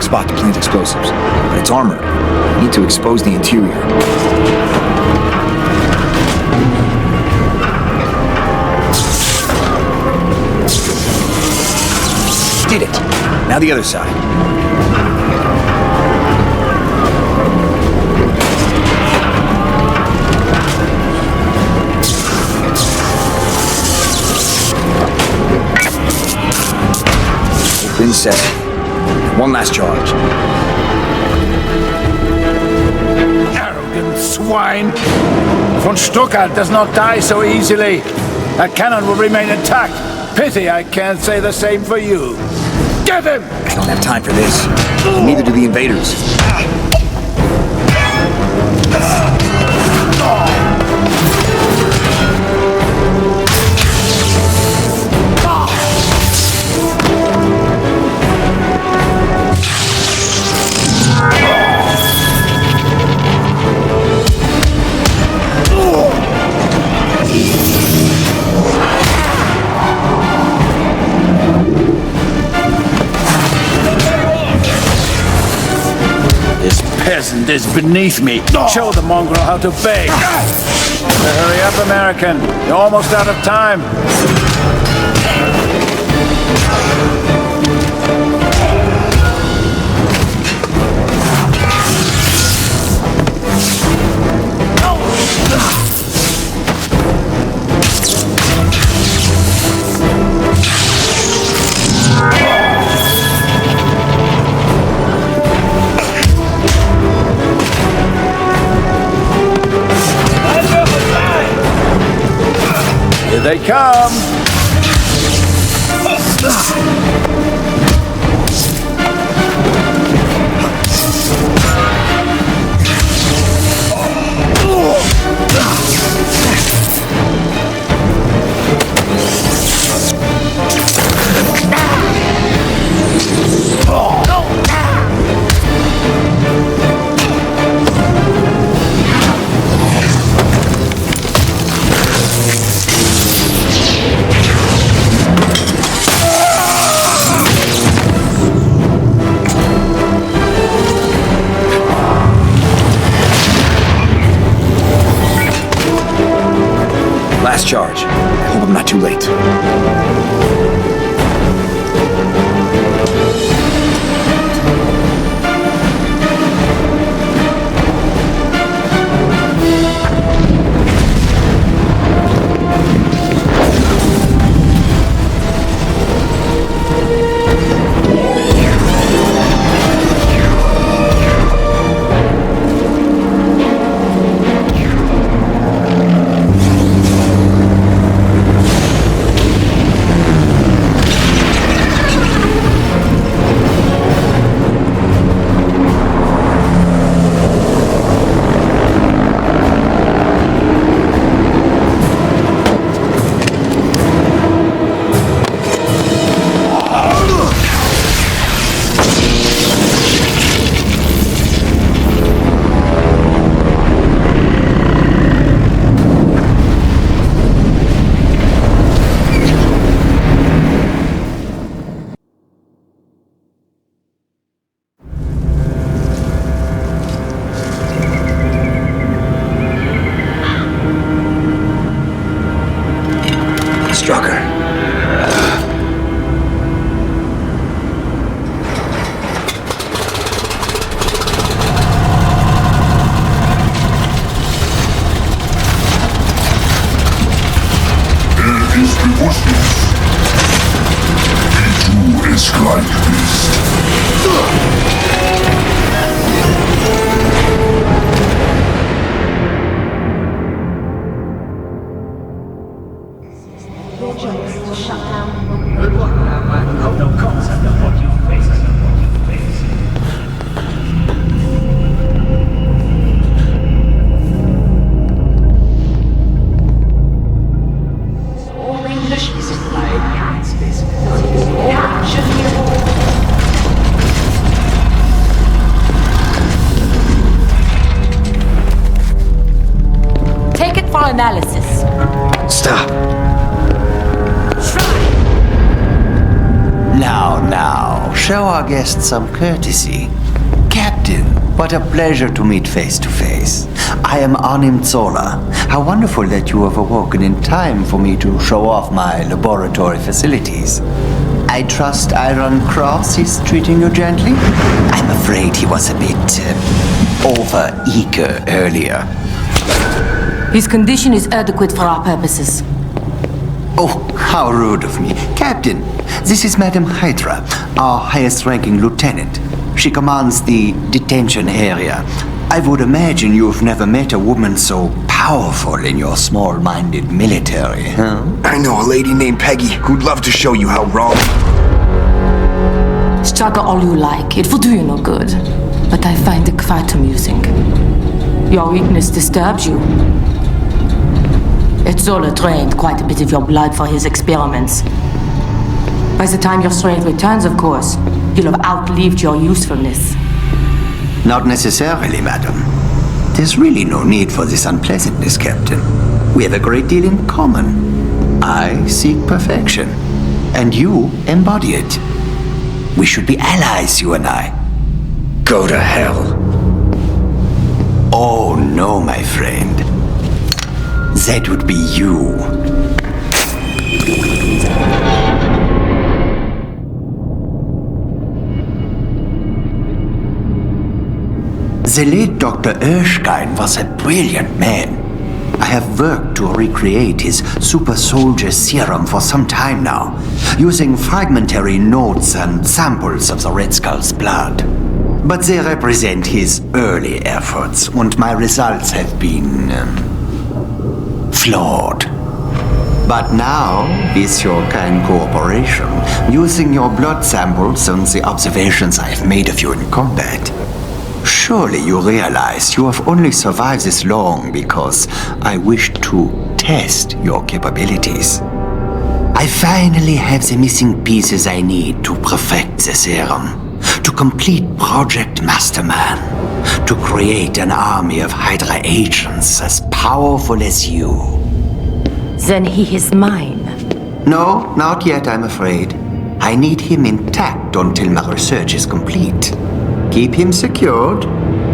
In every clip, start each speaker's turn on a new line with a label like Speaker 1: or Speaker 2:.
Speaker 1: spot to plant explosives, but it's armored. We need to expose the interior. Did it. Now the other side. Open sesame. One last charge.
Speaker 2: Arrogant swine! Von Stuttgart does not die so easily. That cannon will remain intact. Pity I can't say the same for you. Get him!
Speaker 1: I don't have time for this. Neither do the invaders.
Speaker 2: Peasant is beneath me. Show the mongrel how to beg. Hurry up, American. You're almost out of time. Here they come! Last charge. I hope I'm not too late.
Speaker 3: Analysis.
Speaker 1: Stop.
Speaker 2: Now.
Speaker 3: show our guests some courtesy. Captain, what a pleasure to meet face to face. I am Arnim Zola. How wonderful that you have awoken in time for me to show off my laboratory facilities. I trust Iron Cross is treating you gently? I'm afraid he was a bit over-eager earlier.
Speaker 4: His condition is adequate for our purposes.
Speaker 3: Oh, how rude of me. Captain, this is Madam Hydra, our highest-ranking lieutenant. She commands the detention area. I would imagine you've never met a woman so powerful in your small-minded military, huh?
Speaker 1: I know a lady named Peggy who'd love to show you how wrong.
Speaker 4: Struggle all you like. It will do you no good. But I find it quite amusing. Your weakness disturbs you. Zola drained quite a bit of your blood for his experiments. By the time your strength returns, of course, you'll have outlived your usefulness.
Speaker 3: Not necessarily, madam. There's really no need for this unpleasantness, Captain. We have a great deal in common. I seek perfection, and you embody it. We should be allies, you and I.
Speaker 1: Go to hell.
Speaker 3: Oh, no, my friend. That would be you. The late Dr. Erskine was a brilliant man. I have worked to recreate his super soldier serum for some time now, using fragmentary notes and samples of the Red Skull's blood. But they represent his early efforts, and my results have been flawed. But now, with your kind cooperation, using your blood samples and the observations I have made of you in combat, surely you realize you have only survived this long because I wished to test your capabilities. I finally have the missing pieces I need to perfect the serum, to complete Project Masterman, to create an army of Hydra agents as powerful as you.
Speaker 4: Then he is mine.
Speaker 3: No, not yet, I'm afraid. I need him intact until my research is complete. Keep him secured,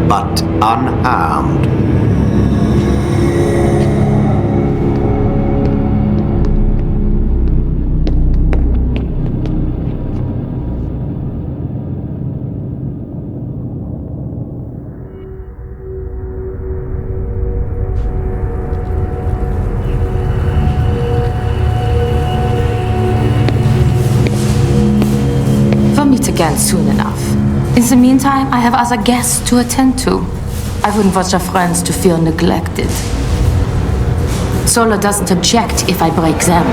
Speaker 3: but unharmed.
Speaker 4: We'll meet again soon enough. In the meantime, I have other guests to attend to. I wouldn't want your friends to feel neglected. Zola doesn't object if I break them.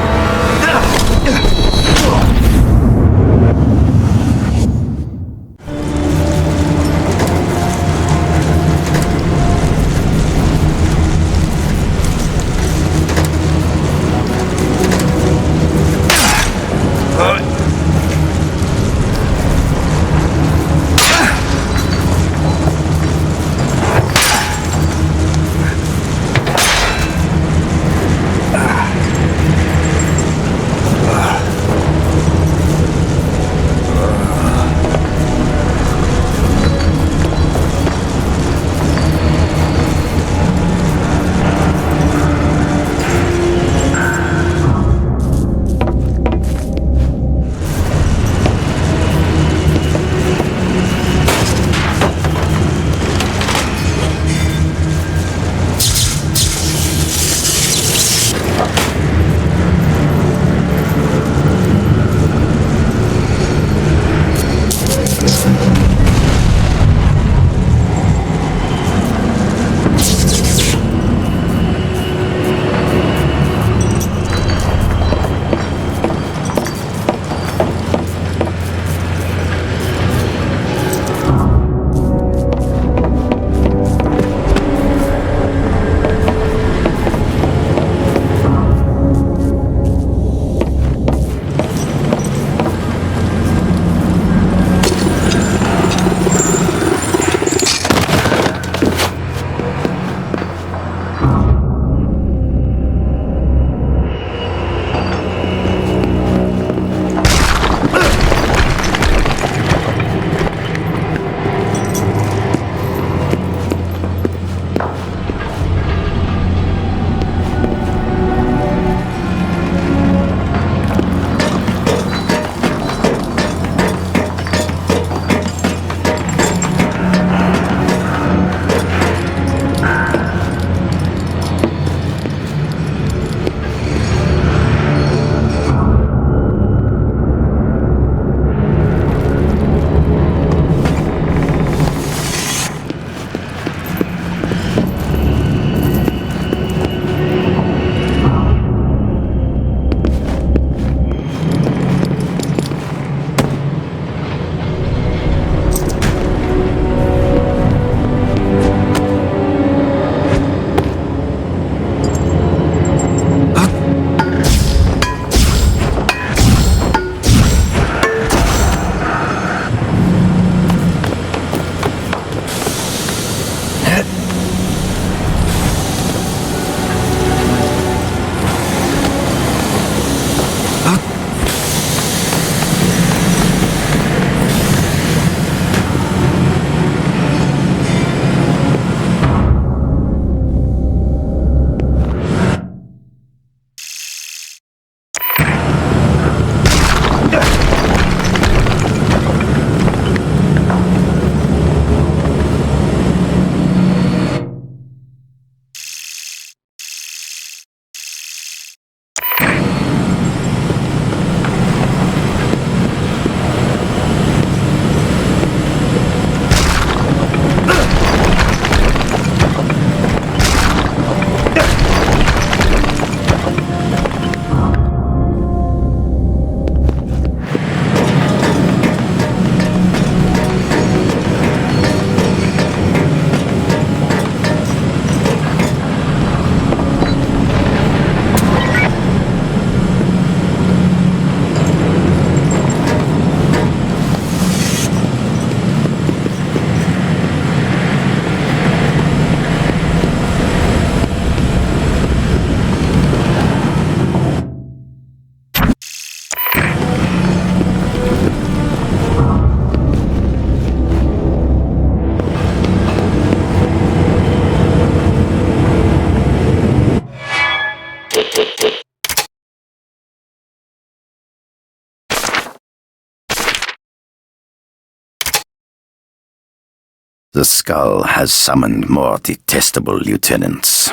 Speaker 5: The Skull has summoned more detestable lieutenants,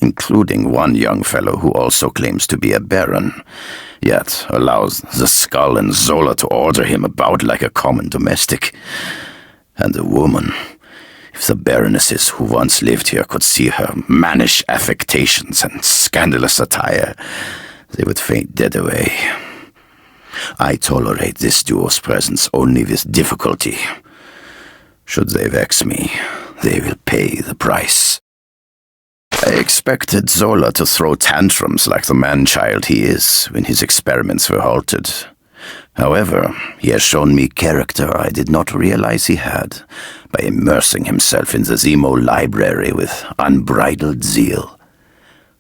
Speaker 5: including one young fellow who also claims to be a baron, yet allows the Skull and Zola to order him about like a common domestic. And the woman, if the baronesses who once lived here could see her mannish affectations and scandalous attire, they would faint dead away. I tolerate this duo's presence only with difficulty. Should they vex me, they will pay the price. I expected Zola to throw tantrums like the man-child he is when his experiments were halted. However, he has shown me character I did not realize he had by immersing himself in the Zemo library with unbridled zeal.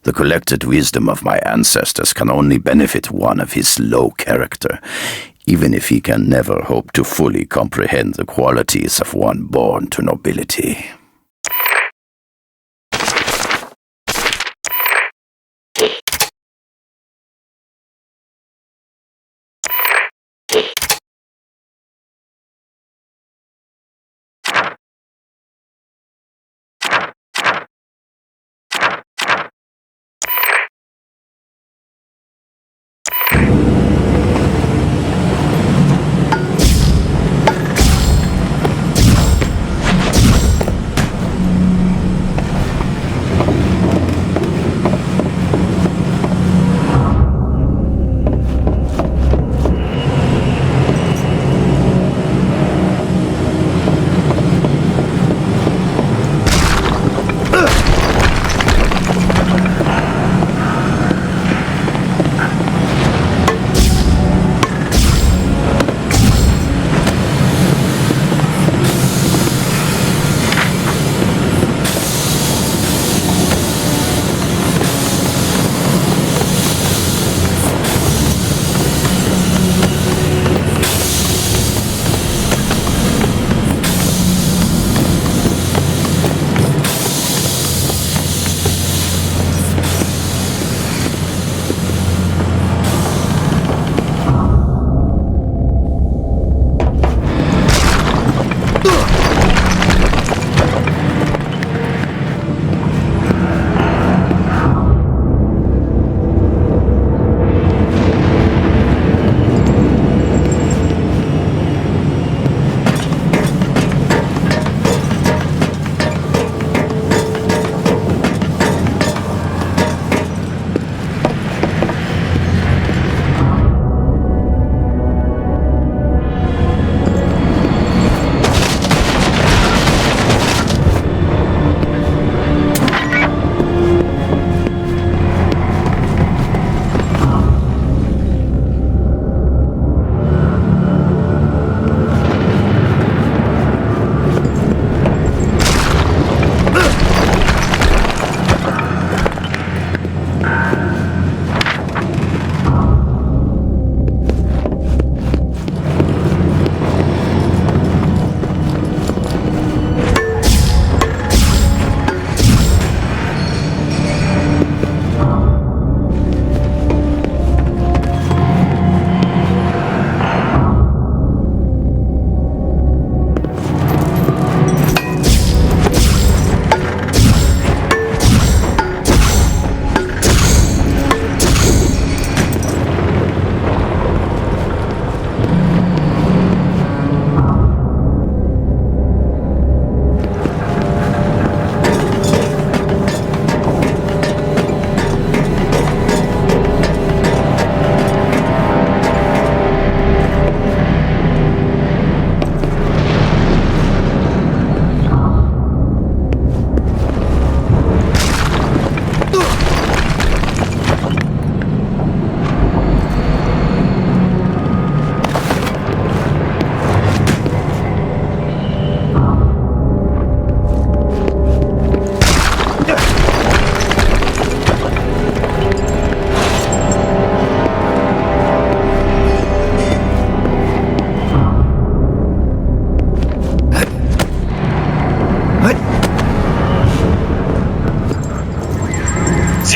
Speaker 5: The collected wisdom of my ancestors can only benefit one of his low character, even if he can never hope to fully comprehend the qualities of one born to nobility.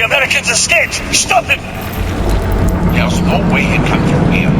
Speaker 6: Americans escaped! Stop it! There's no way it can from here.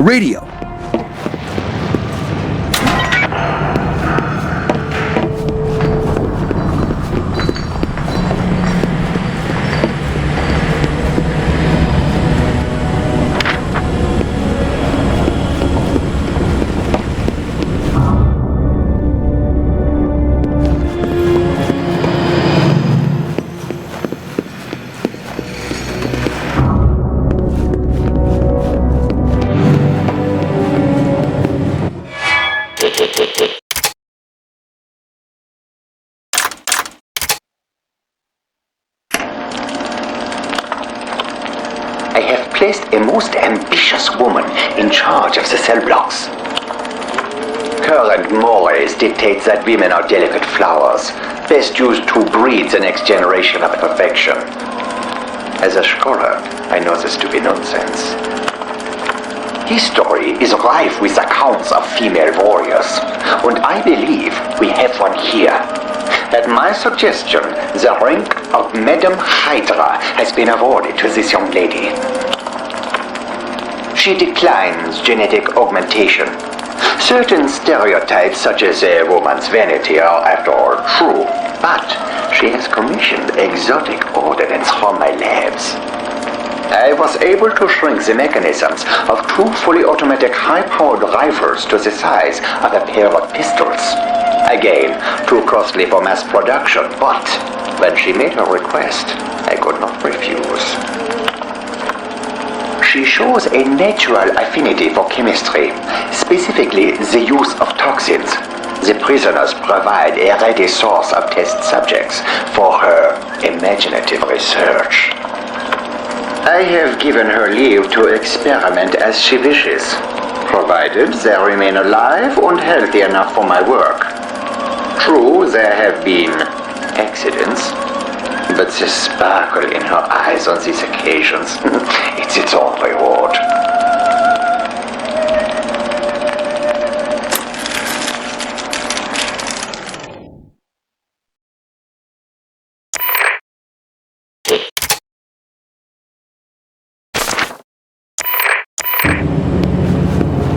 Speaker 1: The radio!
Speaker 3: I have placed a most ambitious woman in charge of the cell blocks. Current mores dictate that women are delicate flowers, best used to breed the next generation of perfection. As a scholar, I know this to be nonsense. History is rife with accounts of female warriors, and I believe we have one here. At my suggestion, the rank of Madam Hydra has been awarded to this young lady. She declines genetic augmentation. Certain stereotypes, such as a woman's vanity, are after all true, but she has commissioned exotic ordnance from my labs. I was able to shrink the mechanisms of two fully automatic high-powered rifles to the size of a pair of pistols. Again, too costly for mass production, but when she made her request, I could not refuse. She shows a natural affinity for chemistry, specifically the use of toxins. The prisoners provide a ready source of test subjects for her imaginative research. I have given her leave to experiment as she wishes, provided they remain alive and healthy enough for my work. True, there have been accidents, but the sparkle in her eyes on these occasions, it's its own reward.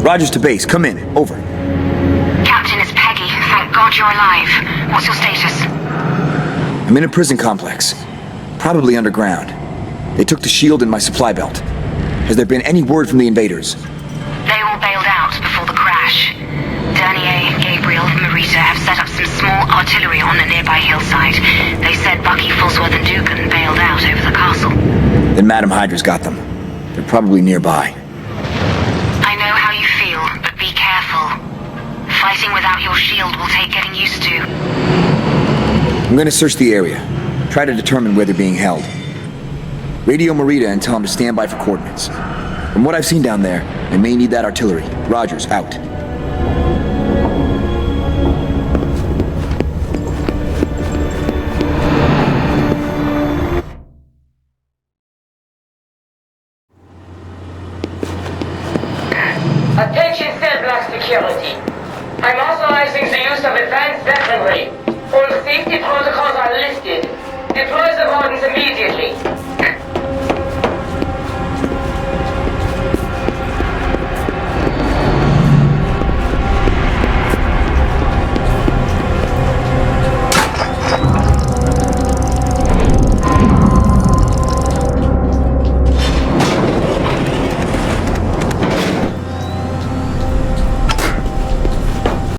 Speaker 1: Rogers to base. Come in. Over.
Speaker 7: Captain, it's Peggy. Thank God you're alive. What's your status?
Speaker 1: I'm in a prison complex. Probably underground. They took the shield and my supply belt. Has there been any word from the invaders?
Speaker 7: They all bailed out before the crash. Dernier, Gabriel, and Marita have set up some small artillery on a nearby hillside. They said Bucky, Falsworth, and Dugan bailed out over the castle.
Speaker 1: Then Madam Hydra's got them. They're probably nearby.
Speaker 7: I know how you feel, but be careful. Fighting without your shield will take getting used to.
Speaker 1: I'm gonna search the area. Try to determine where they're being held. Radio Marita and tell them to stand by for coordinates. From what I've seen down there, I may need that artillery. Rogers, out.
Speaker 8: Attention cell block security. I'm authorizing the use of advanced weaponry. All safety protocols are listed. Deploy the wardens immediately.